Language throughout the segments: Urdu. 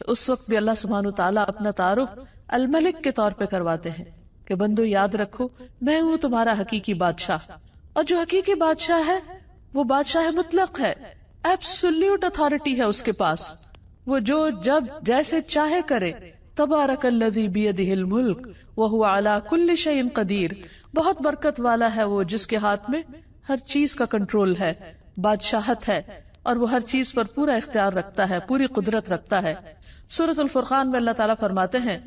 اس وقت بھی اللہ سبحانہ وتعالیٰ اپنا تعارف الملک کے طور پہ کرواتے ہیں کہ بندو یاد رکھو میں ہوں تمہارا حقیقی بادشاہ. اور جو حقیقی بادشاہ ہے وہ بادشاہ مطلق ہے، ایبسولوٹ اتھارٹی ہے اس کے پاس. وہ جو جب جیسے چاہے کرے. تبارک الذی بیدہ الملک وہو علی کل شیء قدیر. بہت برکت والا ہے وہ جس کے ہاتھ میں ہر چیز کا کنٹرول ہے، بادشاہت ہے، اور وہ ہر چیز پر پورا اختیار رکھتا ہے، پوری قدرت رکھتا ہے. سورۃ الفرقان میں اللہ تعالیٰ فرماتے ہیں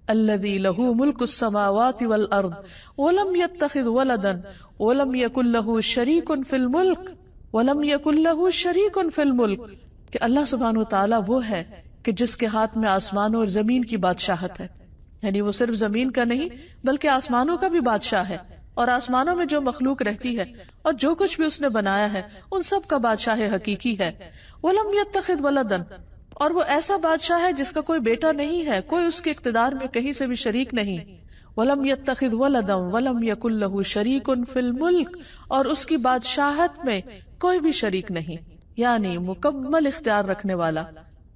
الذی لہ ملک السماوات والارض ولم یتخذ ولدا ولم یکن لہ شریک فی الملک ولم یکن لہ شریک فی الملک، کہ اللہ سبحانہ وتعالیٰ وہ ہے کہ جس کے ہاتھ میں آسمانوں اور زمین کی بادشاہت ہے. یعنی وہ صرف زمین کا نہیں بلکہ آسمانوں کا بھی بادشاہ ہے، اور آسمانوں میں جو مخلوق رہتی ہے اور جو کچھ بھی اس نے بنایا ہے ان سب کا بادشاہ حقیقی ہے. وَلَمْ يَتَّخِذْ وَلَدًا، اور وہ ایسا بادشاہ ہے جس کا کوئی بیٹا نہیں ہے، کوئی اس کے اقتدار میں کہیں سے بھی شریک نہیں. وَلَمْ يَتَّخِذْ وَلَدًا وَلَمْ يَكُنْ لَهُ شَرِيكٌ فِي الْمُلْكِ، اور اس کی بادشاہت میں کوئی بھی شریک نہیں، یعنی مکمل اختیار رکھنے والا.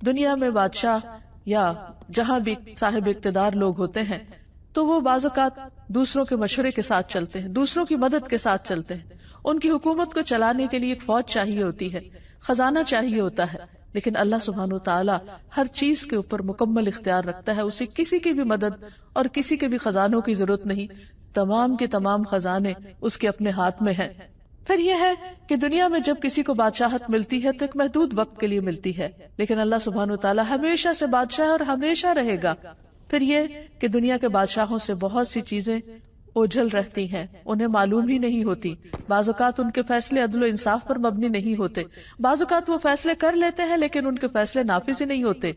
دنیا میں بادشاہ یا جہاں بھی صاحب اقتدار لوگ ہوتے ہیں تو وہ بعض اوقات دوسروں کے مشورے کے ساتھ چلتے ہیں، دوسروں کی مدد کے ساتھ چلتے ہیں. ان کی حکومت کو چلانے کے لیے ایک فوج چاہیے ہوتی ہے، خزانہ چاہیے ہوتا ہے، لیکن اللہ سبحانہ وتعالی ہر چیز کے اوپر مکمل اختیار رکھتا ہے. اسے کسی کی بھی مدد اور کسی کے بھی خزانوں کی ضرورت نہیں، تمام کے تمام خزانے اس کے اپنے ہاتھ میں ہیں. پھر یہ ہے کہ دنیا میں جب کسی کو بادشاہت ملتی ہے تو ایک محدود وقت کے لیے ملتی ہے، لیکن اللہ سبحانہ وتعالی ہمیشہ سے بادشاہ ہے اور ہمیشہ رہے گا. پھر یہ کہ دنیا کے بادشاہوں سے بہت سی چیزیں اوجھل رہتی ہیں، انہیں معلوم ہی نہیں ہوتی. بعض اوقات ان کے فیصلے عدل و انصاف پر مبنی نہیں ہوتے، بعض اوقات وہ فیصلے کر لیتے ہیں لیکن ان کے فیصلے نافذ ہی نہیں ہوتے،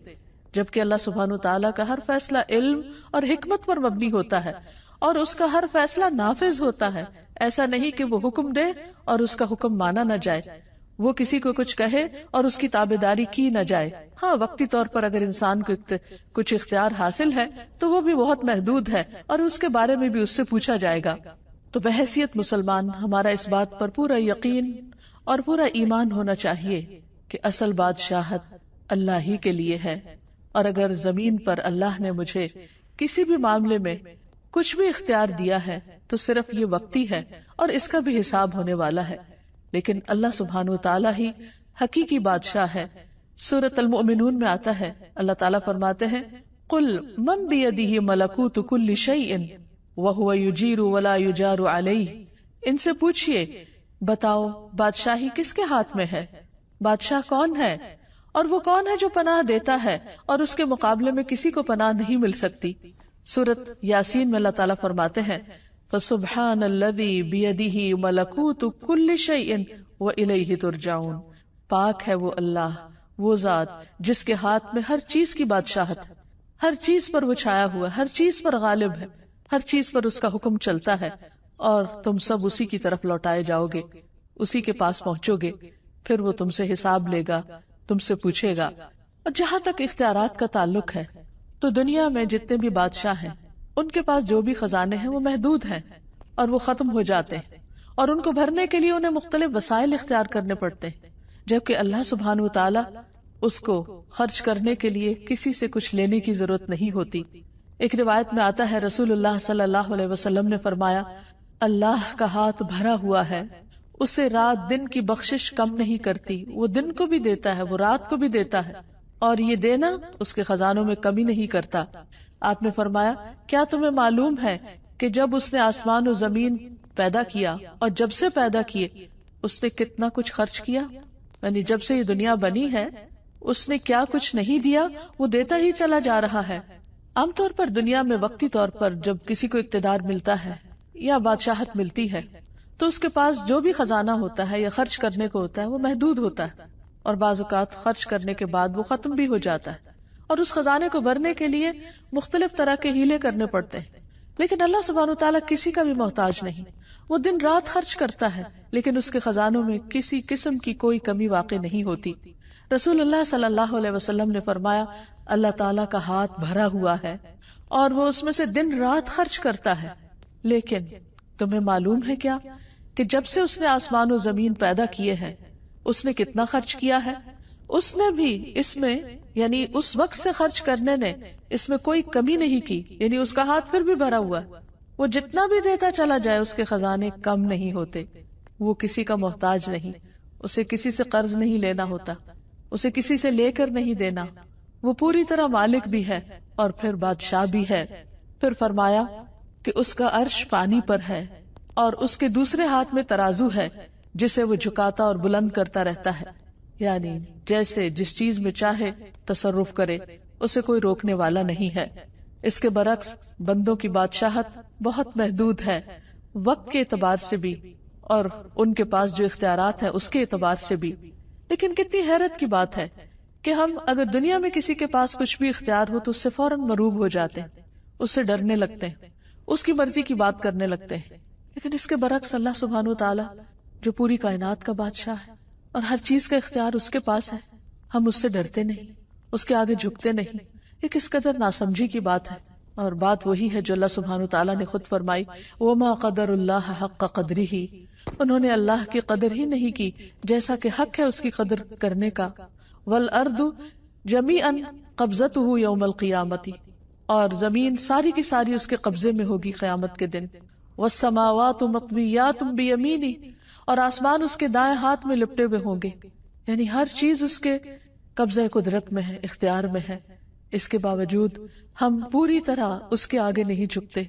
جبکہ اللہ سبحانہ وتعالی کا ہر فیصلہ علم اور حکمت پر مبنی ہوتا ہے اور اس کا ہر فیصلہ نافذ ہوتا ہے. ایسا نہیں کہ وہ حکم دے اور اس کا حکم مانا نہ جائے، وہ کسی کو کچھ کہے اور اس کی تابعداری کی نہ جائے. ہاں، وقتی طور پر اگر انسان کو کچھ اختیار حاصل ہے تو وہ بھی بہت محدود ہے اور اس کے بارے میں بھی اس سے پوچھا جائے گا. تو بحیثیت مسلمان ہمارا اس بات پر پورا یقین اور پورا ایمان ہونا چاہیے کہ اصل بادشاہت اللہ ہی کے لیے ہے، اور اگر زمین پر اللہ نے مجھے کسی بھی معاملے میں کچھ بھی اختیار دیا ہے تو صرف یہ وقتی ہے اور اس کا بھی حساب ہونے والا ہے. لیکن اللہ سبحانہ وتعالی ہی حقیقی بادشاہ ہے. سورۃ المؤمنون میں آتا ہے، اللہ تعالیٰ فرماتے ہیں قُلْ مَنْ بِيَدِهِ مَلَكُوتُ كُلِّ شَيْءٍ وَهُوَ يُجِيرُ وَلَا يُجَارُ عَلَيْهِ. ان سے پوچھئے، بتاؤ بادشاہی کس کے ہاتھ میں ہے، بادشاہ کون ہے، اور وہ کون ہے جو پناہ دیتا ہے اور اس کے مقابلے میں کسی کو پناہ نہیں مل سکتی. سورۃ یاسین میں اللہ تعالیٰ فرماتے ہیں فَسُبْحَانَ الَّذِي بِيَدِهِ مَلَكُوتُ كُلِّ شَيْءٍ وَإِلَيْهِ تُرْجَعُونَ. پاک ہے وہ اللہ، وہ ذات جس کے ہاتھ میں ہر چیز کی بادشاہت ہے، ہر چیز پر وہ چھایا ہوا ہے، ہر چیز پر غالب ہے، ہر چیز پر اس کا حکم چلتا ہے، اور تم سب اسی کی طرف لوٹائے جاؤ گے، اسی کے پاس پہنچو گے. پھر وہ تم سے حساب لے گا، تم سے پوچھے گا. اور جہاں تک اختیارات کا تعلق ہے تو دنیا میں جتنے بھی بادشاہ ہیں ان کے پاس جو بھی خزانے ہیں وہ محدود ہیں اور وہ ختم ہو جاتے ہیں، اور ان کو بھرنے کے لیے انہیں مختلف وسائل اختیار کرنے پڑتے ہیں، جبکہ اللہ سبحانہ وتعالی اس کو خرچ کرنے کے لیے کسی سے کچھ لینے کی ضرورت نہیں ہوتی. ایک روایت میں آتا ہے رسول اللہ صلی اللہ علیہ وسلم نے فرمایا اللہ کا ہاتھ بھرا ہوا ہے، اسے رات دن کی بخشش کم نہیں کرتی، وہ دن کو بھی دیتا ہے، وہ رات کو بھی دیتا ہے، اور یہ دینا اس کے خزانوں میں کمی نہیں کرتا. آپ نے فرمایا کیا تمہیں معلوم ہے کہ جب اس نے آسمان و زمین پیدا کیا اور جب سے پیدا کیے اس نے کتنا کچھ خرچ کیا، یعنی جب سے یہ دنیا بنی ہے اس نے کیا کچھ نہیں دیا، وہ دیتا ہی چلا جا رہا ہے. عام طور پر دنیا میں وقتی طور پر جب کسی کو اقتدار ملتا ہے یا بادشاہت ملتی ہے تو اس کے پاس جو بھی خزانہ ہوتا ہے یا خرچ کرنے کو ہوتا ہے وہ محدود ہوتا ہے، اور بعض اوقات خرچ کرنے کے بعد وہ ختم بھی ہو جاتا ہے، اور اس خزانے کو بھرنے کے لیے مختلف طرح کے ہیلے کرنے پڑتے ہیں. لیکن اللہ سبحانہ وتعالیٰ کسی کا بھی محتاج نہیں، وہ دن رات خرچ کرتا ہے لیکن اس کے خزانوں میں کسی قسم کی کوئی کمی واقع نہیں ہوتی. رسول اللہ صلی اللہ علیہ وسلم نے فرمایا اللہ تعالیٰ کا ہاتھ بھرا ہوا ہے اور وہ اس میں سے دن رات خرچ کرتا ہے، لیکن تمہیں معلوم ہے کیا کہ جب سے اس نے آسمان و زمین پیدا کیے ہیں اس نے کتنا خرچ کیا ہے؟ اس نے بھی اس میں یعنی اس وقت سے خرچ کرنے نے اس میں کوئی کمی نہیں کی، یعنی اس کا ہاتھ پھر بھی بھرا ہوا ہے، وہ جتنا بھی دیتا چلا جائے اس کے خزانے کم نہیں ہوتے، وہ کسی کا محتاج نہیں، اسے کسی سے قرض نہیں لینا ہوتا، اسے کسی سے لے کر نہیں دینا، وہ پوری طرح مالک بھی ہے اور پھر بادشاہ بھی ہے۔ پھر فرمایا کہ اس کا عرش پانی پر ہے اور اس کے دوسرے ہاتھ میں ترازو ہے جسے وہ جھکاتا اور بلند کرتا رہتا ہے، یعنی جیسے جس چیز میں چاہے تصرف کرے، اسے کوئی روکنے والا نہیں ہے۔ اس کے برعکس بندوں کی بادشاہت بہت محدود ہے، وقت کے اعتبار سے بھی اور ان کے پاس جو اختیارات ہیں اس کے اعتبار سے بھی۔ لیکن کتنی حیرت کی بات ہے کہ ہم اگر دنیا میں کسی کے پاس کچھ بھی اختیار ہو تو اس سے فوراً مرعوب ہو جاتے ہیں، اس سے ڈرنے لگتے ہیں، اس کی مرضی کی بات کرنے لگتے ہیں۔ لیکن اس کے برعکس اللہ سبحانہ وتعالی جو پوری کائنات کا بادشاہ ہے اور ہر چیز کا اختیار اس کے پاس ہے، ہم اس سے ڈرتے نہیں، اس کے آگے جھکتے نہیں۔ یہ کس قدر ناسمجھی کی بات ہے، اور بات وہی ہے جو اللہ سبحانہ وتعالی نے خود فرمائی، وَمَا قَدَرُ اللَّهَ حَقَّ قَدْرِهِ، انہوں نے اللہ کی قدر ہی نہیں کی جیسا کہ حق ہے اس کی قدر کرنے کا۔ وَالْأَرْضُ جَمِيعًا قَبْضَتُهُ يَوْمَ الْقِيَامَةِ، اور زمین ساری کی ساری اس کے قبضے میں ہوگی قیامت کے دن۔ وَالسَّمَاوَاتُ مَطْوِيَّاتٌ بِيَمِينِهِ، اور آسمان اس کے دائیں ہاتھ میں لپٹے ہوئے ہوں گے، یعنی ہر چیز اس کے قبضہ قدرت میں ہے، اختیار میں ہے۔ اس کے باوجود ہم پوری طرح اس کے آگے نہیں جھکتے،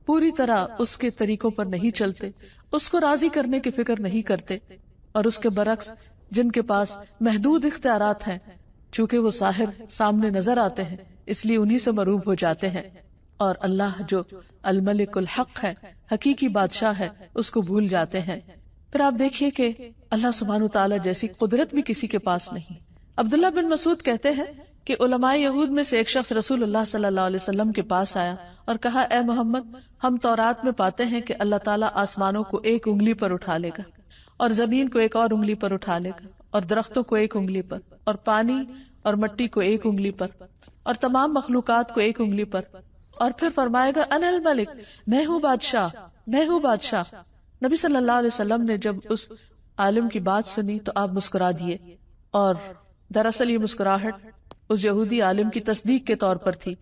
پوری طرح اس کے طریقوں پر نہیں چلتے، اس کو راضی کرنے کی فکر نہیں کرتے، اور اس کے برعکس جن کے پاس محدود اختیارات ہیں، چونکہ وہ ظاہر سامنے نظر آتے ہیں اس لیے انہی سے مرعوب ہو جاتے ہیں، اور اللہ جو الملک الحق ہے، حقیقی بادشاہ ہے، اس کو بھول جاتے ہیں۔ پھر آپ دیکھیے کہ اللہ سبحانہ وتعالی جیسی قدرت بھی کسی کے پاس نہیں۔ عبداللہ بن مسعود کہتے ہیں کہ علماء یہود میں سے ایک شخص رسول اللہ صلی اللہ علیہ وسلم کے پاس آیا اور کہا، اے محمد، ہم تورات میں پاتے ہیں کہ اللہ تعالیٰ آسمانوں کو ایک انگلی پر اٹھا لے گا اور زمین کو ایک اور انگلی پر اٹھا لے گا اور درختوں کو ایک انگلی پر اور پانی اور مٹی کو ایک انگلی پر اور تمام مخلوقات کو ایک انگلی پر، اور پھر فرمائے گا انا الملک، میں ہوں بادشاہ، میں ہوں بادشاہ۔ نبی صلی اللہ علیہ وسلم نے جب اس عالم کی بات سنی تو آپ مسکرا دیے، اور دراصل یہ مسکراہٹ اس یہودی عالم کی تصدیق کے طور پر تھی۔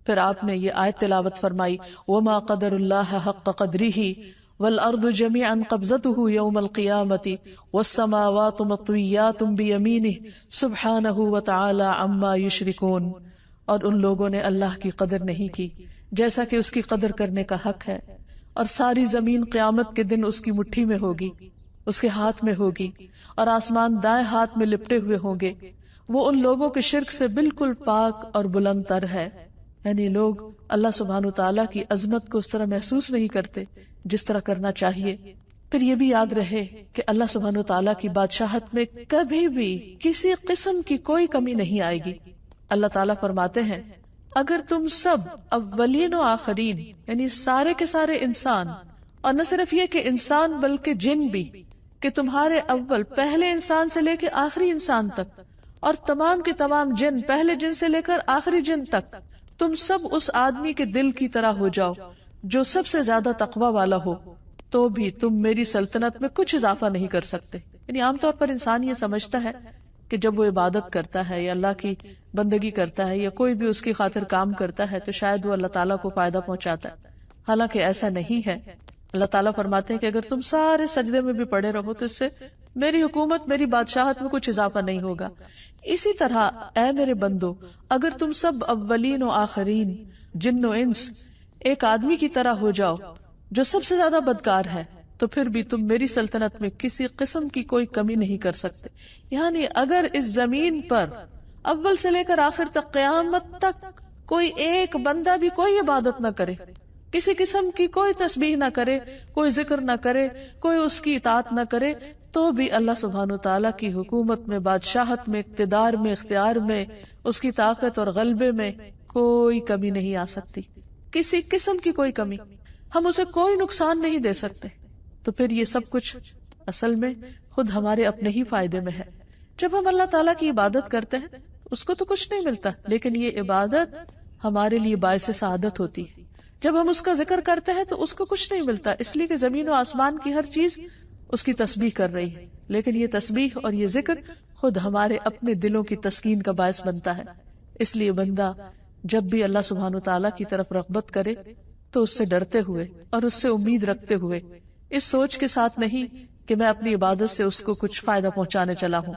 پھر آپ نے یہ آیت تلاوت فرمائی، وَمَا قَدَرُ اللَّهَ حَقَّ قَدْرِهِ وَالْأَرْضُ جَمِيعًا قَبْضَتُهُ يَوْمَ الْقِيَامَةِ وَالسَّمَاوَاتُ مَطْوِيَّاتٌ بِيَمِينِهِ سُبْحَانَهُ وَتَعَالَى عَمَّا يُشْرِكُونَ، اور ان لوگوں نے اللہ کی قدر نہیں کی جیسا کہ اس کی قدر کرنے کا حق ہے، اور ساری زمین قیامت کے دن اس کی مٹھی میں ہوگی، اس کے ہاتھ میں ہوگی، اور آسمان دائیں ہاتھ میں لپٹے ہوئے ہوں گے۔ وہ ان لوگوں کے شرک سے بالکل پاک اور بلند تر ہے، یعنی لوگ اللہ سبحانہ وتعالیٰ کی عظمت کو اس طرح محسوس نہیں کرتے جس طرح کرنا چاہیے۔ پھر یہ بھی یاد رہے کہ اللہ سبحانہ وتعالیٰ کی بادشاہت میں کبھی بھی کسی قسم کی کوئی کمی نہیں آئے گی۔ اللہ تعالیٰ فرماتے ہیں، اگر تم سب اولین و آخرین، یعنی سارے کے سارے انسان، اور نہ صرف یہ کہ انسان بلکہ جن بھی، کہ تمہارے اول پہلے انسان سے لے کے آخری انسان تک، اور تمام کے تمام جن پہلے جن سے لے کر آخری جن تک، تم سب اس آدمی کے دل کی طرح ہو جاؤ جو سب سے زیادہ تقوی والا ہو، تو بھی تم میری سلطنت میں کچھ اضافہ نہیں کر سکتے۔ یعنی عام طور پر انسان یہ سمجھتا ہے کہ جب وہ عبادت کرتا ہے یا اللہ کی بندگی کرتا ہے یا کوئی بھی اس کی خاطر کام کرتا ہے تو شاید وہ اللہ تعالیٰ کو فائدہ پہنچاتا ہے، حالانکہ ایسا نہیں ہے۔ اللہ تعالیٰ فرماتے ہیں کہ اگر تم سارے سجدے میں بھی پڑے رہو تو اس سے میری حکومت، میری بادشاہت میں کچھ اضافہ نہیں ہوگا۔ اسی طرح اے میرے بندو، اگر تم سب اولین و آخرین، جن و انس، ایک آدمی کی طرح ہو جاؤ جو سب سے زیادہ بدکار ہے، تو پھر بھی تم میری سلطنت میں کسی قسم کی کوئی کمی نہیں کر سکتے۔ یعنی اگر اس زمین پر اول سے لے کر آخر تک قیامت تک کوئی ایک بندہ بھی کوئی عبادت نہ کرے، کسی قسم کی کوئی تسبیح نہ کرے، کوئی ذکر نہ کرے، کوئی اس کی اطاعت نہ کرے، تو بھی اللہ سبحانہ وتعالیٰ کی حکومت میں، بادشاہت میں، اقتدار میں، اختیار میں، اس کی طاقت اور غلبے میں کوئی کمی نہیں آ سکتی، کسی قسم کی کوئی کمی۔ ہم اسے کوئی نقصان نہیں دے سکتے۔ تو پھر یہ سب کچھ اصل میں خود ہمارے اپنے ہی فائدے میں ہے۔ جب ہم اللہ تعالیٰ کی عبادت کرتے ہیں اس کو تو کچھ نہیں ملتا، لیکن یہ عبادت ہمارے لیے باعث سعادت ہوتی ہے۔ جب ہم اس کا ذکر کرتے ہیں تو اس کو کچھ نہیں ملتا، اس لیے کہ زمین و آسمان کی ہر چیز اس کی تسبیح کر رہی ہے، لیکن یہ تسبیح اور یہ ذکر خود ہمارے اپنے دلوں کی تسکین کا باعث بنتا ہے۔ اس لیے بندہ جب بھی اللہ سبحانہ وتعالیٰ کی طرف رغبت کرے تو اس سے ڈرتے ہوئے اور اس سے امید رکھتے ہوئے، اس سوچ کے ساتھ نہیں کہ میں اپنی عبادت سے اس کو کچھ فائدہ پہنچانے چلا ہوں۔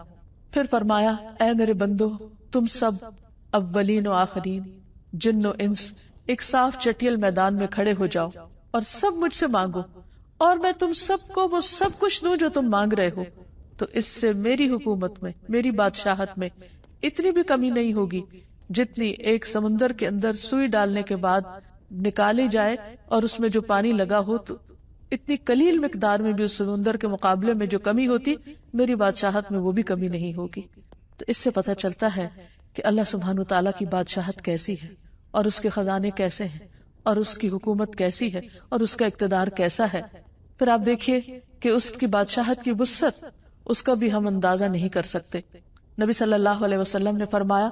پھر فرمایا، اے میرے بندو، تم سب اولین و آخرین، جن و انس، ایک صاف چٹیل میدان میں کھڑے ہو جاؤ اور سب مجھ سے مانگو، اور میں تم سب کو وہ سب کچھ دوں جو تم مانگ رہے ہو۔ تو اس سے میری حکومت میں، میری بادشاہت میں اتنی بھی کمی نہیں ہوگی جتنی ایک سمندر کے اندر سوئی ڈالنے کے بعد نکالی جائے اور اس میں جو پانی لگا ہو، تو اتنی قلیل مقدار میں بھی اس سمندر کے مقابلے میں جو کمی ہوتی، میری بادشاہت میں وہ بھی کمی نہیں ہوگی۔ تو اس سے پتہ چلتا ہے کہ اللہ سبحانہ وتعالیٰ کی بادشاہت کیسی ہے، اور اس کے خزانے کیسے ہیں، اور اس کی حکومت کیسی ہے، اور اس کا اقتدار کیسا ہے۔ پھر آپ دیکھیے کہ اس کی بادشاہت کی وسعت، اس کا بھی ہم اندازہ نہیں کر سکتے۔ نبی صلی اللہ علیہ وسلم نے فرمایا،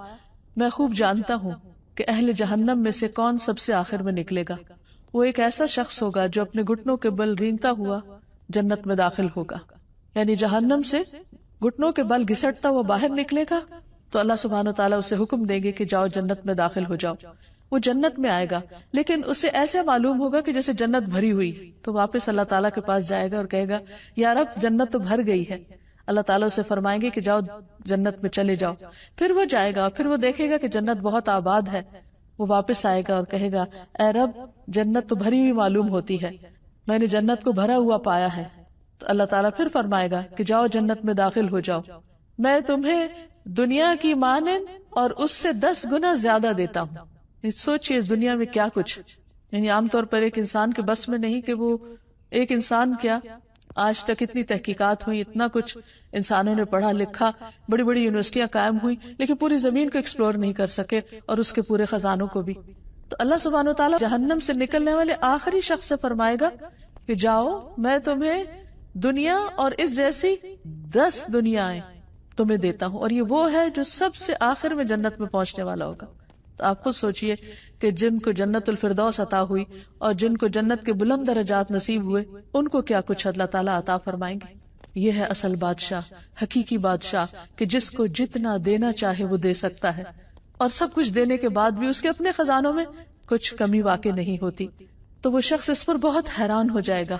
میں خوب جانتا ہوں کہ اہل جہنم میں سے کون سب سے آخر میں نکلے گا۔ وہ ایک ایسا شخص ہوگا جو اپنے گھٹنوں کے بل رینگتا ہوا جنت میں داخل ہوگا، یعنی جہنم سے گھٹنوں کے بل گھسٹتا ہوا باہر نکلے گا تو اللہ سبحانہ وتعالیٰ اسے حکم دیں گے کہ جاؤ جنت میں داخل ہو جاؤ۔ وہ جنت میں آئے گا، لیکن اسے ایسے معلوم ہوگا کہ جیسے جنت بھری ہوئی، تو واپس اللہ تعالیٰ کے پاس جائے گا اور کہے گا، یا رب جنت تو بھر گئی ہے۔ اللہ تعالیٰ اسے فرمائیں گے کہ جاؤ جنت میں چلے جاؤ۔ پھر وہ جائے گا، پھر وہ دیکھے گا کہ جنت بہت آباد ہے، وہ واپس آئے گا اور کہے گا، اے رب جنت تو بھری ہوئی معلوم ہوتی ہے، میں نے جنت کو بھرا ہوا پایا ہے۔ تو اللہ تعالیٰ پھر فرمائے گا کہ جاؤ جنت میں داخل ہو جاؤ، میں تمہیں دنیا کی مانند اور اس سے 10 گنا زیادہ دیتا ہوں۔ سوچئے اس دنیا میں کیا کچھ، یعنی عام طور پر ایک انسان کے بس میں نہیں کہ وہ ایک انسان کیا، آج تک اتنی تحقیقات ہوئی، اتنا کچھ انسانوں نے پڑھا لکھا، بڑی بڑی یونیورسٹیاں قائم ہوئی، لیکن پوری زمین کو ایکسپلور نہیں کر سکے اور اس کے پورے خزانوں کو بھی۔ تو اللہ سبحانہ وتعالیٰ جہنم سے نکلنے والے آخری شخص سے فرمائے گا کہ جاؤ میں تمہیں دنیا اور اس جیسی 10 دنیایں تمہیں دیتا ہوں، اور یہ وہ ہے جو سب سے آخر میں جنت میں پہنچنے والا ہوگا۔ تو آپ خود سوچئے کہ جن کو جنت الفردوس عطا ہوئی اور جن کو جنت کے بلند درجات نصیب ہوئے، ان کو کیا کچھ اللہ تعالیٰ عطا فرمائیں گے۔ یہ ہے اصل بادشاہ، حقیقی بادشاہ، کہ جس کو جتنا دینا چاہے وہ دے سکتا ہے، اور سب کچھ دینے کے بعد بھی اس کے اپنے خزانوں میں کچھ کمی واقع نہیں ہوتی۔ تو وہ شخص اس پر بہت حیران ہو جائے گا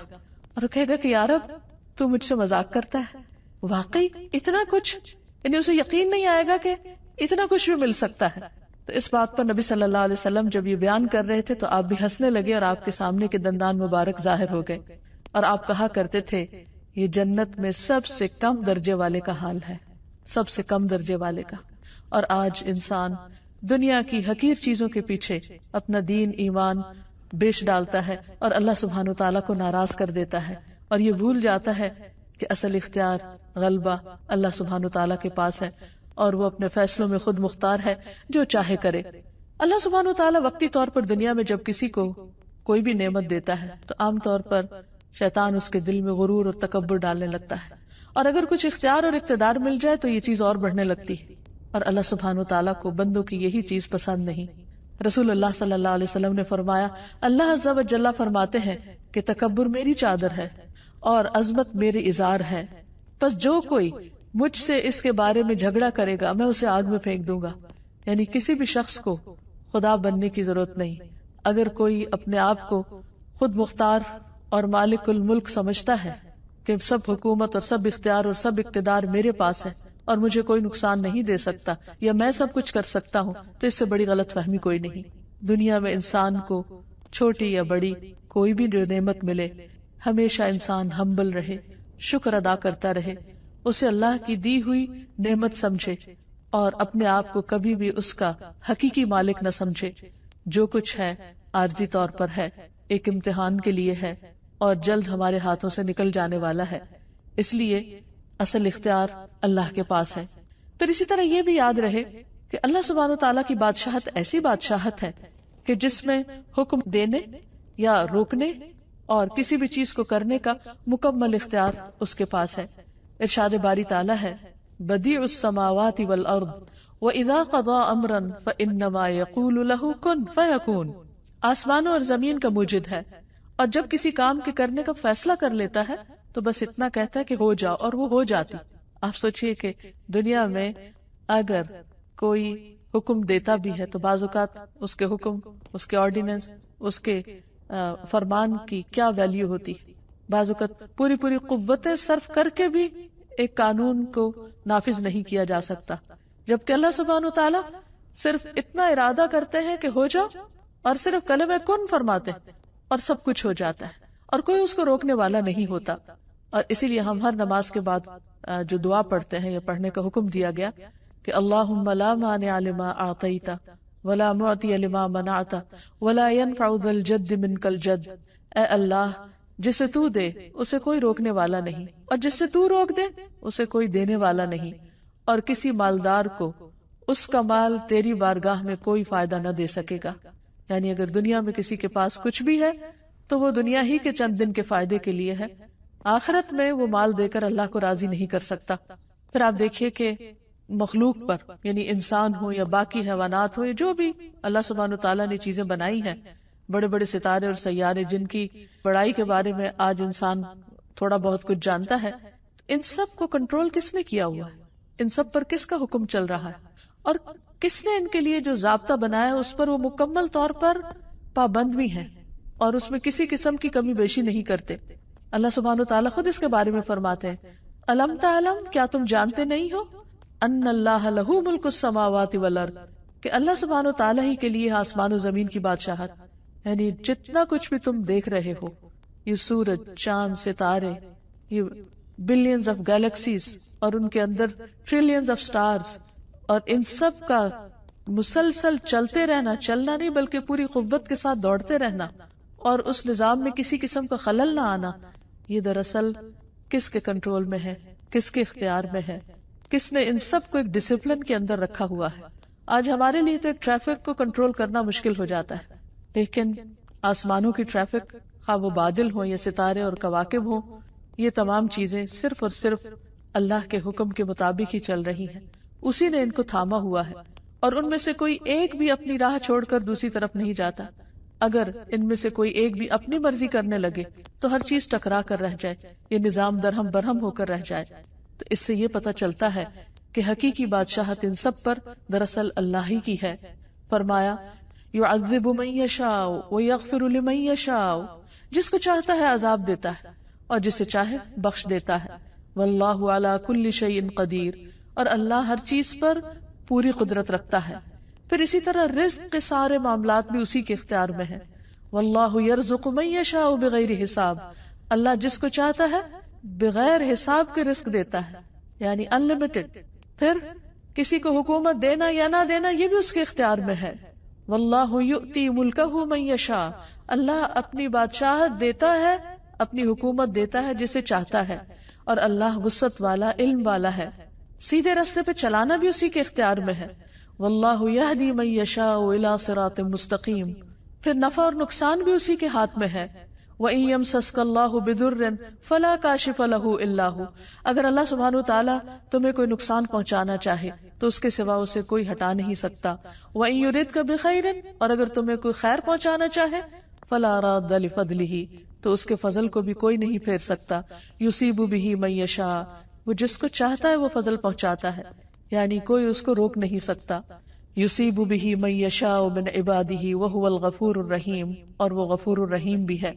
اور کہے گا کہ یا رب تو مجھ سے مذاق کرتا ہے، واقعی اتنا کچھ، یعنی اسے یقین نہیں آئے گا کہ اتنا کچھ بھی مل سکتا ہے۔ تو اس بات پر نبی صلی اللہ علیہ وسلم جب یہ بیان کر رہے تھے تو آپ بھی ہنسنے لگے اور آپ کے سامنے کے دندان مبارک ظاہر ہو گئے، اور آپ کہا کرتے تھے یہ جنت میں سب سے کم درجے والے کا حال ہے، سب سے کم درجے والے کا۔ اور آج انسان دنیا کی حقیر چیزوں کے پیچھے اپنا دین ایمان بیچ ڈالتا ہے اور اللہ سبحانہ وتعالیٰ کو ناراض کر دیتا ہے، اور یہ بھول جاتا ہے کہ اصل اختیار غلبہ اللہ سبحانہ وتعالیٰ کے پاس ہے، اور وہ اپنے فیصلوں میں خود مختار ہے، جو چاہے کرے۔ اللہ سبحانہ وتعالیٰ وقتی طور پر دنیا میں جب کسی کو کوئی بھی نعمت دیتا ہے تو عام طور پر شیطان اس کے دل میں غرور اور تکبر ڈالنے لگتا ہے، اور اگر کچھ اختیار اور اقتدار مل جائے تو یہ چیز اور بڑھنے لگتی ہے، اور اللہ سبحانہ وتعالیٰ کو بندوں کی یہی چیز پسند نہیں۔ رسول اللہ صلی اللہ علیہ وسلم نے فرمایا، اللہ عز و جل فرماتے ہیں کہ تکبر میری چادر ہے اور عظمت میرے ازار ہے، پس جو کوئی مجھ سے اس کے بارے میں جھگڑا کرے گا میں اسے آگ میں پھینک دوں گا۔ یعنی کسی بھی شخص کو خدا بننے کی ضرورت نہیں۔ اگر کوئی اپنے آپ کو خود مختار اور مالک الملک سمجھتا ہے کہ سب حکومت اور سب اختیار اور سب اقتدار میرے پاس ہے اور مجھے کوئی نقصان نہیں دے سکتا، یا میں سب کچھ کر سکتا ہوں، تو اس سے بڑی غلط فہمی کوئی نہیں۔ دنیا میں انسان کو چھوٹی یا بڑی کوئی بھی جو نعمت ملے، ہمیشہ انسان ہمبل رہے، شکر ادا کرتا رہے، اسے اللہ کی دی ہوئی نعمت سمجھے اور اپنے آپ کو کبھی بھی اس کا حقیقی مالک نہ سمجھے۔ جو کچھ ہے عارضی طور پر ہے، ایک امتحان کے لیے ہے، اور جلد ہمارے ہاتھوں سے نکل جانے والا ہے، اس لیے اصل اختیار اللہ کے پاس ہے۔ پھر اسی طرح یہ بھی یاد رہے کہ اللہ سبحانہ وتعالیٰ کی بادشاہت ایسی بادشاہت ہے کہ جس میں حکم دینے یا روکنے اور کسی بھی چیز کو کرنے کا مکمل اختیار اس کے پاس ہے۔ ارشاد باری تعالیٰ ہے، بدیع السماوات والارض وَإِذَا قَضَى أَمْرًا فَإِنَّمَا يَقُولُ لَهُ كُن فَيَكُونُ، آسمانوں اور زمین کا موجد ہے، اور جب کسی کام کے کرنے کا فیصلہ کر لیتا ہے تو بس اتنا کہتا ہے کہ ہو جاؤ، اور وہ ہو جاتی۔ آپ سوچئے کہ دنیا میں اگر کوئی حکم دیتا بھی ہے تو بعض اوقات اس کے حکم، اس کے آرڈیننس، اس کے فرمان کی کیا ویلیو ہوتی ہے۔ بعض اوقات پوری قوتیں صرف کر کے بھی ایک قانون کو نافذ نہیں کیا جا سکتا، جبکہ اللہ سبحانہ وتعالی صرف اتنا ارادہ کرتے ہیں کہ ہو جاؤ، اور صرف کلمہ کن فرماتے ہیں اور سب کچھ ہو جاتا ہے، اور کوئی اس کو روکنے والا نہیں ہوتا۔ اور اسی لیے ہم ہر نماز کے بعد جو دعا پڑھتے ہیں یا پڑھنے کا حکم دیا گیا کہ اللہم لا مانع لما اعطیت ولا معطی لما منعت ولا ينفع ذا الجد منک الجد، اے اللہ جسے تو دے اسے کوئی روکنے والا نہیں، اور جس سے تو روک دے اسے کوئی دینے والا نہیں، اور کسی مالدار کو اس کا مال تیری بارگاہ میں کوئی فائدہ نہ دے سکے گا۔ یعنی اگر دنیا میں کسی کے پاس کچھ بھی ہے تو وہ دنیا ہی کے چند دن کے فائدے کے لیے ہے، آخرت میں وہ مال دے کر اللہ کو راضی نہیں کر سکتا۔ پھر آپ دیکھیے کہ مخلوق پر، یعنی انسان ہو یا باقی حیوانات ہو، یا جو بھی اللہ سبحانہ وتعالیٰ نے چیزیں بنائی ہیں، بڑے بڑے ستارے اور سیارے جن کی بڑائی کے بارے میں آج انسان تھوڑا بہت کچھ جانتا ہے، ان سب کو کنٹرول کس نے کیا ہوا ہے؟ ان سب پر کس کا حکم چل رہا ہے؟ اور کس نے ان کے لیے جو ضابطہ بنایا ہے اس پر وہ مکمل طور پر پابند بھی ہیں، اور اس میں کسی قسم کی کمی بیشی نہیں کرتے۔ اللہ سبحانہ وتعالیٰ خود اس کے بارے میں فرماتے ہیں الم تعلم، کیا تم جانتے نہیں ہو ان اللہ لہ ملک السماوات والارض، کہ اللہ سبحانہ وتعالیٰ ہی کے لیے آسمان و زمین کی بادشاہت، یعنی جتنا کچھ بھی تم دیکھ رہے ہو، یہ سورج، چاند، ستارے، یہ بلینز آف گیلیکسیز اور ان کے اندر ٹریلینز آف سٹارز، اور ان سب کا مسلسل چلتے رہنا، چلنا نہیں بلکہ پوری قوت کے ساتھ دوڑتے رہنا، اور اس نظام میں کسی قسم کا خلل نہ آنا، یہ دراصل کس کے کنٹرول میں ہے، کس کے اختیار میں ہے، کس نے ان سب کو ایک ڈسپلن کے اندر رکھا ہوا ہے۔ آج ہمارے لیے تو ٹریفک کو کنٹرول کرنا مشکل ہو جاتا ہے، لیکن آسمانوں کی ٹریفک، خواہ وہ بادل ہوں یا ستارے اور کواکب ہوں، یہ تمام چیزیں صرف اور صرف اللہ کے حکم کے مطابق ہی چل رہی ہیں، اسی نے ان کو تھاما ہوا ہے، اور ان میں سے کوئی ایک بھی اپنی راہ چھوڑ کر دوسری طرف نہیں جاتا۔ اگر ان میں سے کوئی ایک بھی اپنی مرضی کرنے لگے تو ہر چیز ٹکرا کر رہ جائے، یہ نظام درہم برہم ہو کر رہ جائے۔ تو اس سے یہ پتہ چلتا ہے کہ حقیقی بادشاہت ان سب پر دراصل اللہ ہی کی ہے۔ فرمایا یعذب من یشاء ویغفر لمن یشاء، جس کو چاہتا ہے عذاب دیتا ہے اور جسے چاہے بخش دیتا ہے۔ واللہ علی کل شیء قدیر، اور اللہ ہر چیز پر پوری قدرت رکھتا ہے۔ پھر اسی طرح رزق کے سارے معاملات بھی اسی کے اختیار میں ہیں۔ واللہ یرزق من یشاء بغیر حساب، اللہ جس کو چاہتا ہے بغیر حساب کے رزق دیتا ہے، یعنی انلمیٹڈ۔ پھر کسی کو حکومت دینا یا نہ دینا یہ بھی اس کے اختیار میں ہے۔ واللہ یؤتی ملکہ من یشاء، اللہ اپنی بادشاہت دیتا ہے، اپنی حکومت دیتا ہے جسے چاہتا ہے، اور اللہ وسعت والا، علم والا ہے۔ سیدھے راستے پہ چلانا بھی اسی کے اختیار میں ہے۔ واللہ یہدی من یشاء الی صراط مستقیم، پھر نفع اور نقصان بھی اسی کے ہاتھ میں ہے۔ وَإِن يَمْسَسْكَ اللَّهُ بِضُرٍّ فَلَا كَاشِفَ لَهُ إِلَّا هُوَ، اگر اللہ سبحانہ وتعالیٰ تمہیں کوئی نقصان پہنچانا چاہے تو اس کے سوا اسے کوئی ہٹا نہیں سکتا۔ وَإِن يُرِدْكَ بِخَيْرٍ، اور اگر تمہیں کوئی خیر پہنچانا چاہے فَلَا رَادَّ لِفَضْلِهِ، تو اس کے فضل کو بھی کوئی نہیں پھیر سکتا۔ يُصِيبُ بِهِ مَن يَشَاءُ، وہ جس کو چاہتا ہے وہ فضل پہنچاتا ہے، یعنی کوئی اس کو روک نہیں سکتا۔ یصیب بہ من یشاء من عبادہ وہو الغفور الرحیم، اور وہ غفور الرحیم بھی ہے۔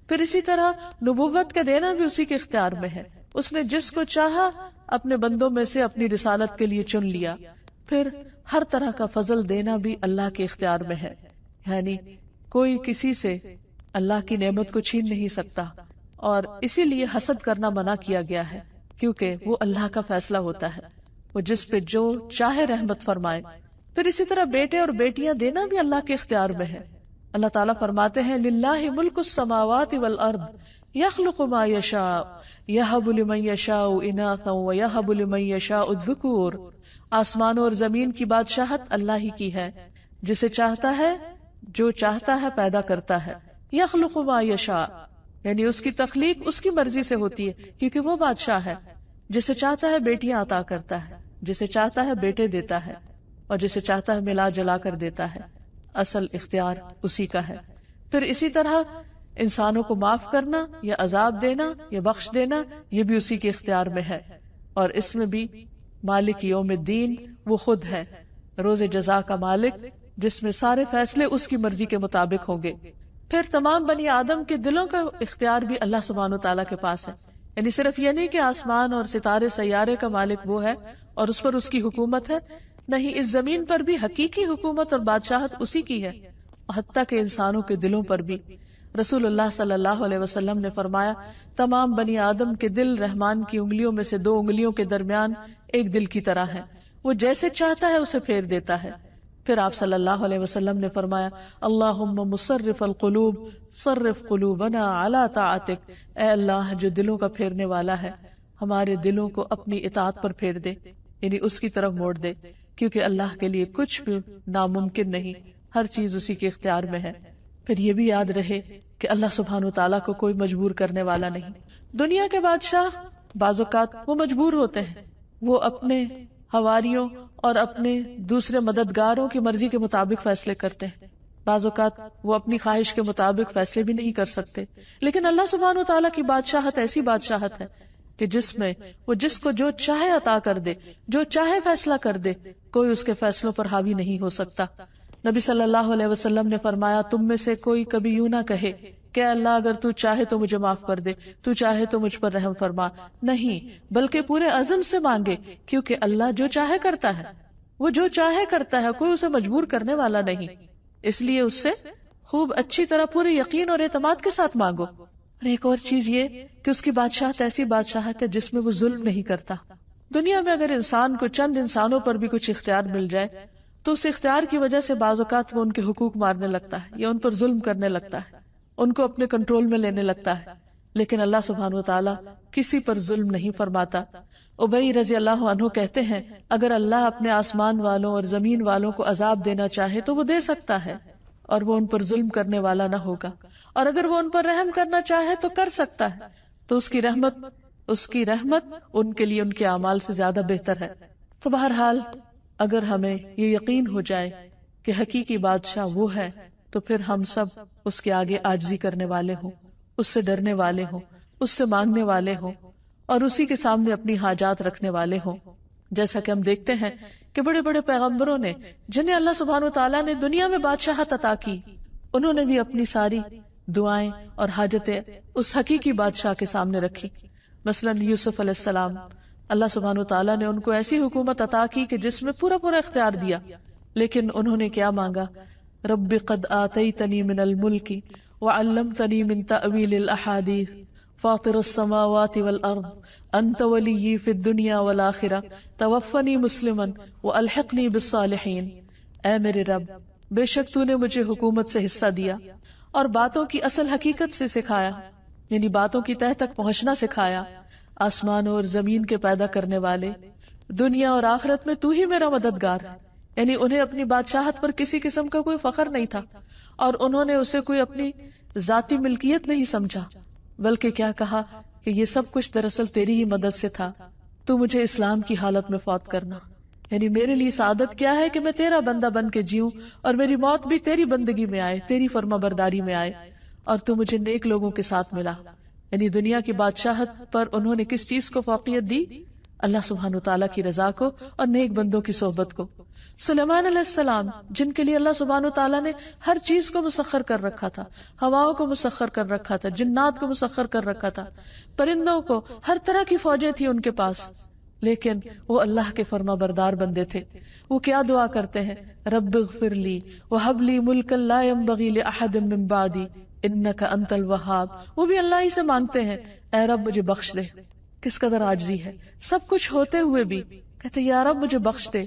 پھر اسی طرح نبوت کا دینا بھی اسی کے اختیار میں ہے، اس نے جس کو چاہا اپنے بندوں میں سے اپنی رسالت کے لیے چن لیا۔ پھر ہر طرح کا فضل دینا بھی اللہ کے اختیار میں ہے، یعنی کوئی کسی سے اللہ کی نعمت کو چھین نہیں سکتا، اور اسی لیے حسد کرنا منع کیا گیا ہے، کیونکہ وہ اللہ کا فیصلہ ہوتا ہے، وہ جس پہ جو چاہے رحمت فرمائے۔ پھر اسی طرح بیٹے اور بیٹیاں دینا بھی اللہ کے اختیار میں ہے۔ اللہ تعالیٰ فرماتے ہیں للہ ملک السماوات والارض یخلق ما یشاء یہب لمن یشاء اناثا ویہب لمن یشاء الذکور، آسمانوں اور زمین کی بادشاہت اللہ ہی کی ہے، جسے چاہتا ہے جو چاہتا ہے پیدا کرتا ہے۔ یخلق ما یشاء، یعنی اس کی تخلیق اس کی مرضی سے ہوتی ہے، کیونکہ وہ بادشاہ ہے۔ جسے چاہتا ہے بیٹیاں عطا کرتا ہے، جسے چاہتا ہے بیٹے دیتا ہے، اور جسے چاہتا ہے ملا جلا کر دیتا ہے۔ اصل اختیار اسی کا ہے۔ پھر اسی طرح انسانوں کو معاف کرنا یا عذاب دینا یا بخش دینا یہ بھی اسی کے اختیار میں ہے، اور اس میں بھی مالک یوم الدین وہ خود ہے، روز جزا کا مالک، جس میں سارے فیصلے اس کی مرضی کے مطابق ہوں گے۔ پھر تمام بنی آدم کے دلوں کا اختیار بھی اللہ سبحانہ و تعالیٰ کے پاس ہے، یعنی صرف یہ نہیں کہ آسمان اور ستارے سیارے کا مالک وہ ہے اور اس پر اس کی حکومت ہے، نہیں، اس زمین پر بھی حقیقی حکومت اور بادشاہت اسی کی ہے، حتیٰ کہ انسانوں کے دلوں پر بھی۔ رسول اللہ صلی اللہ علیہ وسلم نے فرمایا، تمام بنی آدم کے دل رحمان کی انگلیوں میں سے 2 انگلیوں کے درمیان ایک دل کی طرح ہے، وہ جیسے چاہتا ہے اسے پھیر دیتا ہے۔ پھر آپ صلی اللہ علیہ وسلم نے فرمایا، اللہم مصرف القلوب صرف قلوبنا علی طاعتک، اے اللہ جو دلوں کا پھیرنے والا ہے، ہمارے دلوں کو اپنی اطاعت پر پھیر دے، یعنی اس کی طرف موڑ دے، کیونکہ اللہ کے لیے کچھ بھی ناممکن نہیں، ہر چیز اسی کے اختیار میں ہے۔ پھر یہ بھی یاد رہے کہ اللہ سبحانہ و تعالیٰ کو کوئی مجبور کرنے والا نہیں۔ دنیا کے بادشاہ بعض اوقات وہ مجبور ہوتے ہیں، وہ اپنے حواریوں اور اپنے دوسرے مددگاروں کی مرضی کے مطابق فیصلے کرتے ہیں، بعض اوقات وہ اپنی خواہش کے مطابق فیصلے بھی نہیں کر سکتے، لیکن اللہ سبحانہ و تعالیٰ کی بادشاہت ایسی بادشاہت ہے کہ جس میں وہ جس کو جو چاہے عطا کر دے، جو چاہے فیصلہ کر دے، کوئی اس کے فیصلوں پر حاوی نہیں ہو سکتا۔ نبی صلی اللہ علیہ وسلم نے فرمایا، تم میں سے کوئی کبھی یوں نہ کہے کہ اللہ اگر تو چاہے تو مجھے معاف کر دے، تو چاہے تو مجھ پر رحم فرما، نہیں، بلکہ پورے عزم سے مانگے، کیونکہ اللہ جو چاہے کرتا ہے، وہ جو چاہے کرتا ہے، کوئی اسے مجبور کرنے والا نہیں، اس لیے اس سے خوب اچھی طرح پورے یقین اور اعتماد کے ساتھ مانگو۔ اور ایک اور چیز یہ کہ اس کی بادشاہت ایسی بادشاہت ہے جس میں وہ ظلم نہیں کرتا۔ دنیا میں اگر انسان کو چند انسانوں پر بھی کچھ اختیار مل جائے تو اس اختیار کی وجہ سے بعض اوقات وہ ان کے حقوق مارنے لگتا ہے یا ان پر ظلم کرنے لگتا ہے، ان کو اپنے کنٹرول میں لینے لگتا ہے، لیکن اللہ سبحانہ و تعالیٰ کسی پر ظلم نہیں فرماتا۔ ابی رضی اللہ عنہ کہتے ہیں، اگر اللہ اپنے آسمان والوں اور زمین والوں کو عذاب دینا چاہے تو وہ دے سکتا ہے، اور وہ ان پر ظلم کرنے والا نہ ہوگا، اور اگر وہ ان پر رحم کرنا چاہے تو کر سکتا ہے، تو اس کی رحمت ان کے لیے ان کے اعمال سے زیادہ بہتر ہے۔ تو بہرحال اگر ہمیں یہ یقین ہو جائے کہ حقیقی بادشاہ وہ ہے، تو پھر ہم سب اس کے آگے عاجزی کرنے والے ہوں، اس سے ڈرنے والے ہوں، اس سے مانگنے والے ہوں، اور اسی کے سامنے اپنی حاجات رکھنے والے ہوں۔ جیسا کہ ہم دیکھتے ہیں کہ بڑے بڑے پیغمبروں نے، جنہیں اللہ سبحانہ و تعالیٰ نے دنیا میں بادشاہت عطا کی، انہوں نے بھی اپنی ساری دعائیں اور حاجتیں اس حقیقی بادشاہ کے سامنے رکھی۔ مثلا یوسف علیہ السلام، اللہ سبحانہ و تعالیٰ نے ان کو ایسی حکومت عطا کی کہ جس میں پورا اختیار دیا، لیکن انہوں نے کیا مانگا؟ رب قد آتیتنی من الملک وعلمتنی من تأویل الاحادیث فاطر السماوات والارض انت ولی فی الدنیا والآخرہ توفنی مسلما والحقنی بالصالحین۔ اے میرے رب، بے شک تو نے مجھے حکومت سے حصہ دیا اور باتوں کی اصل حقیقت سے سکھایا، یعنی باتوں کی تہ تک پہنچنا سکھایا۔ آسمانوں اور زمین کے پیدا کرنے والے، دنیا اور آخرت میں تو ہی میرا مددگار ہے۔ یعنی انہیں اپنی بادشاہت پر کسی قسم کا کوئی فخر نہیں تھا، اور انہوں نے اسے کوئی اپنی ذاتی ملکیت نہیں سمجھا، بلکہ کیا کہا کہ یہ سب کچھ دراصل تیری ہی مدد سے تھا، تو مجھے اسلام کی حالت میں فوت کرنا، یعنی میرے لیے سعادت کیا ہے کہ میں تیرا بندہ بن کے جیوں اور میری موت بھی تیری بندگی میں آئے، تیری فرما برداری میں آئے، اور تو مجھے نیک لوگوں کے ساتھ ملا۔ یعنی دنیا کی بادشاہت پر انہوں نے کس چیز کو فوقیت دی؟ اللہ سبحانہ و تعالیٰ کی رضا کو اور نیک بندوں کی صحبت کو۔ سلیمان علیہ السلام، جن کے لیے اللہ سبحانہ و تعالیٰ نے ہر چیز کو مسخر کر رکھا تھا، ہواؤں کو مسخر کر رکھا تھا، جنات کو مسخر کر رکھا تھا، پرندوں کو، ہر طرح کی فوجیں تھی ان کے پاس، لیکن وہ اللہ کے فرما بردار بندے تھے۔ وہ کیا دعا کرتے ہیں؟ رب اغفر لی وہب لی ملکا لا ينبغی لأحد من بعدی انک انت الوہاب۔ وہ بھی اللہ ہی سے مانگتے ہیں، اے رب مجھے بخش دے۔ کس قدر عاجزی ہے، سب کچھ ہوتے ہوئے بھی کہتے یا رب مجھے بخش دے،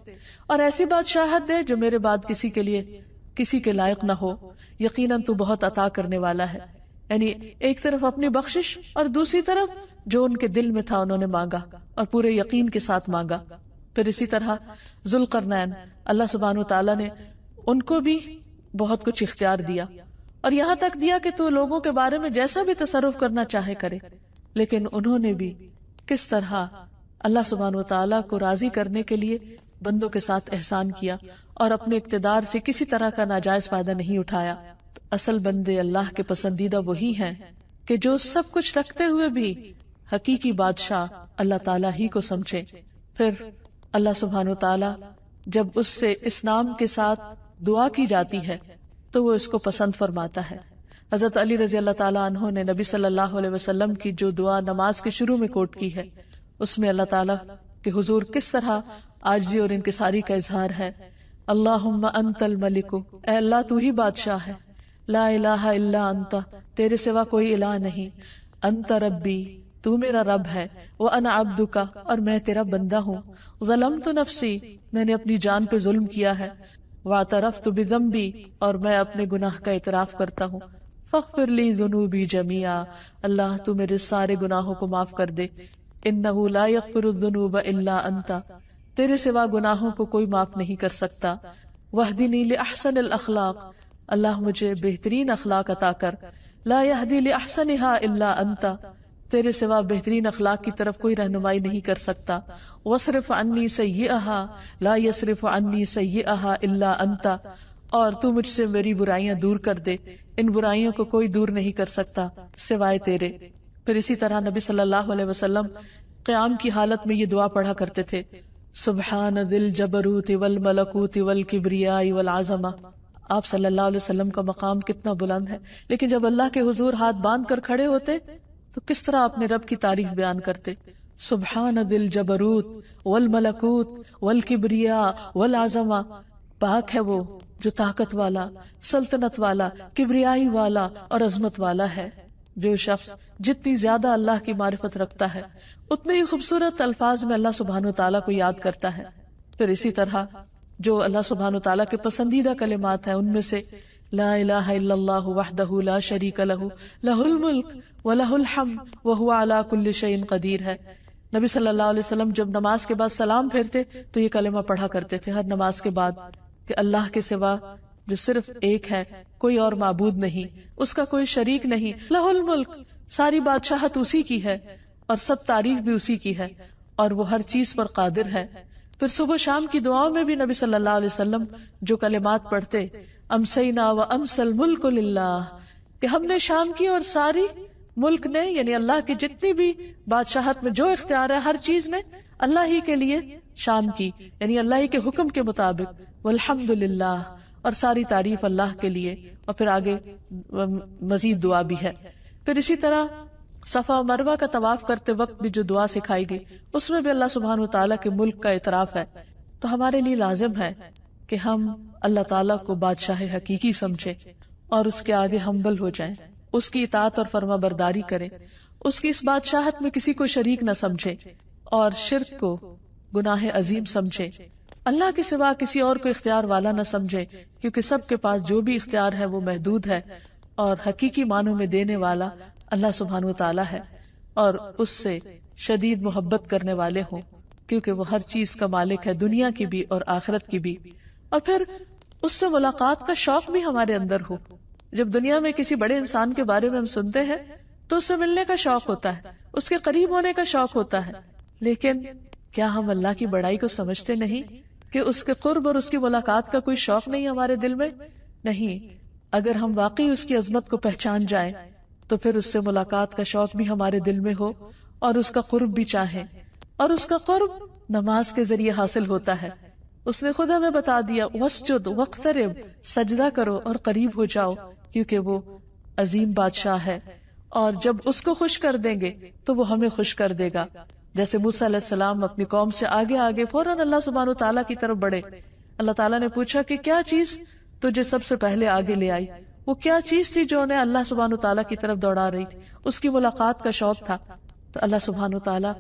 اور ایسی بادشاہت دے جو میرے بعد کسی کے لائق نہ ہو، یقیناً تو بہت عطا کرنے والا ہے۔ یعنی ایک طرف اپنی بخشش اور دوسری طرف جو ان کے دل میں تھا انہوں نے مانگا اور پورے یقین کے ساتھ مانگا۔ پھر اسی طرح ذوالقرنین، اللہ سبحانہ و تعالیٰ نے ان کو بھی بہت کچھ اختیار دیا، اور یہاں تک دیا کہ تو لوگوں کے بارے میں جیسا بھی تصرف کرنا چاہے کرے، لیکن انہوں نے بھی کس طرح اللہ سبحانہ و تعالیٰ کو راضی کرنے کے لیے بندوں کے ساتھ احسان کیا اور اپنے اقتدار سے کسی طرح کا ناجائز فائدہ نہیں اٹھایا۔ اصل بندے اللہ کے پسندیدہ وہی ہیں کہ جو سب کچھ رکھتے ہوئے بھی حقیقی بادشاہ اللہ تعالیٰ ہی کو سمجھے. پھر اللہ سبحانہ وتعالی جب اس سے اس نام کے ساتھ دعا کی جاتی ہے تو وہ اس کو پسند فرماتا ہے. حضرت علی رضی اللہ تعالیٰ عنہ نے نبی صلی اللہ علیہ وسلم کی جو دعا نماز کے شروع میں کوٹ کی ہے اس میں اللہ تعالیٰ کے حضور کس طرح عاجزی اور انکساری کا اظہار ہے. اللہم انت الملک، اے اللہ تو ہی بادشاہ ہے. لا الہ الا انت، تیرے سوا کوئی الہ نہیں. انت ربی، تو میرا رب ہے. وانا عبدک، اور میں تیرا بندہ ہوں. ظلمت نفسی، میں نے اپنی جان پہ ظلم کیا ہے. واعترفت بذنبی، اور میں اپنے گناہ کا اعتراف کرتا ہوں. فاغفر لی ذنوبی جمیعا، اللہ تو میرے سارے گناہوں کو معاف کر دے. انہ لا یغفر الذنوب الا انت، تیرے سوا گناہوں کو کوئی معاف نہیں کر سکتا. واہدنی لاحسن الاخلاق، اللہ مجھے بہترین اخلاق عطا کر. لا یہدی لاحسنھا الا انت، تیرے سوا بہترین اخلاق کی طرف کوئی رہنمائی نہیں کر سکتا. واصرف عنی سیئھا لا یصرف عنی سیئھا الا انت، اور تو مجھ سے میری برائیاں دور کر دے، ان برائیوں کو کوئی دور نہیں کر سکتا سوائے تیرے. پھر اسی طرح نبی صلی اللہ علیہ وسلم قیام کی حالت میں یہ دعا پڑھا کرتے تھے. سبحان ذی الجبروت والملکوت والکبریاء والعظمہ. آپ صلی اللہ علیہ وسلم کا مقام کتنا بلند ہے، لیکن جب اللہ کے حضور ہاتھ باندھ کر کھڑے ہوتے تو کس طرح اپنے رب کی تعریف بیان کرتے. سبحان ذی الجبروت والملکوت والکبریاء والعظمہ، پاک ہے وہ جو طاقت والا، سلطنت والا، کبریائی والا اور عظمت والا ہے. جو شخص جتنی زیادہ اللہ کی معرفت رکھتا ہے اتنے ہی خوبصورت الفاظ میں اللہ سبحانہ وتعالیٰ کو یاد کرتا ہے. پھر اسی طرح جو اللہ سبحانہ وتعالیٰ کے پسندیدہ کلمات ہیں ان میں سے لا الہ الا اللہ وحدہ لا شریک لہ لہ الملک ولہ الحمد وہو علی کل شیء قدیر ہے. نبی صلی اللہ علیہ وسلم جب نماز کے بعد سلام پھیرتے تو یہ کلمہ پڑھا کرتے تھے ہر نماز کے بعد کہ اللہ کے سوا جو صرف ایک ہے، کوئی اور معبود نہیں، اس کا کوئی شریک نہیں. لہ الملک، ساری بادشاہت اسی کی ہے اور سب تعریف بھی اسی کی ہے اور وہ ہر چیز پر قادر ہے. پھر صبح شام کی دعاؤں میں بھی نبی صلی اللہ علیہ وسلم جو کلمات پڑھتے، امسینا و امسل الملک للہ، کہ ہم نے شام کی اور ساری ملک نے یعنی اللہ کی جتنی بھی بادشاہت میں جو اختیار ہے ہر چیز نے اللہ ہی کے لیے شام کی، یعنی اللہ ہی کے حکم کے مطابق. والحمد للہ، اور ساری تعریف اللہ کے لیے. اور پھر آگے مزید دعا بھی ہے. پھر اسی طرح صفا و مروہ کا طواف کرتے وقت بھی جو دعا سکھائی گئی اس میں بھی اللہ سبحانہ وتعالیٰ کے ملک کا اعتراف ہے. تو ہمارے لیے لازم ہے کہ ہم اللہ تعالیٰ کو بادشاہ حقیقی سمجھیں اور اس کے آگے ہمبل ہو جائیں، اس کی اطاعت اور فرما برداری کریں، اس کی اس بادشاہت میں کسی کو شریک نہ سمجھیں اور شرک کو گناہ عظیم سمجھیں. اللہ کے سوا کسی اور کو اختیار والا نہ سمجھے، کیونکہ سب کے پاس جو بھی اختیار ہے وہ محدود ہے اور حقیقی معنوں میں دینے والا اللہ سبحانہ وتعالی ہے، اور اس سے شدید محبت کرنے والے ہوں کیونکہ وہ ہر چیز کا مالک ہے، دنیا کی بھی اور آخرت کی بھی. اور پھر اس سے ملاقات کا شوق بھی ہمارے اندر ہو. جب دنیا میں کسی بڑے انسان کے بارے میں ہم سنتے ہیں تو اس سے ملنے کا شوق ہوتا ہے، اس کے قریب ہونے کا شوق ہوتا ہے، لیکن کیا ہم اللہ کی بڑائی کو سمجھتے نہیں کہ اس کے قرب اور اس کی ملاقات کا کوئی شوق نہیں ہمارے دل میں؟ نہیں. اگر ہم واقعی اس کی عظمت کو پہچان جائیں تو پھر اس سے ملاقات کا شوق بھی ہمارے دل میں ہو اور اس کا قرب بھی چاہیں. اور اس کا قرب نماز کے ذریعے حاصل ہوتا ہے. اس نے خود ہمیں بتا دیا واسجد واقترب، سجدہ کرو اور قریب ہو جاؤ، کیونکہ وہ عظیم بادشاہ ہے اور جب اس کو خوش کر دیں گے تو وہ ہمیں خوش کر دے گا. جیسے موسیٰ علیہ السلام اپنی قوم سے آگے آگے فوراً اللہ سبحانہ تعالیٰ کی طرف بڑھے. اللہ تعالیٰ نے پوچھا کہ کیا چیز تجھے سب سے پہلے آگے لے آئی؟ وہ کیا چیز تھی جو انہیں اللہ سبحانہ تعالیٰ کی طرف دوڑا رہی تھی؟ اس کی ملاقات کا شوق تھا. تو اللہ سبحانہ تعالیٰ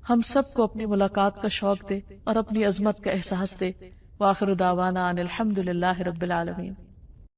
ہم سب کو اپنی ملاقات کا شوق دے اور اپنی عظمت کا احساس دے. وآخر دعوانا ان الحمد للہ رب العالمین.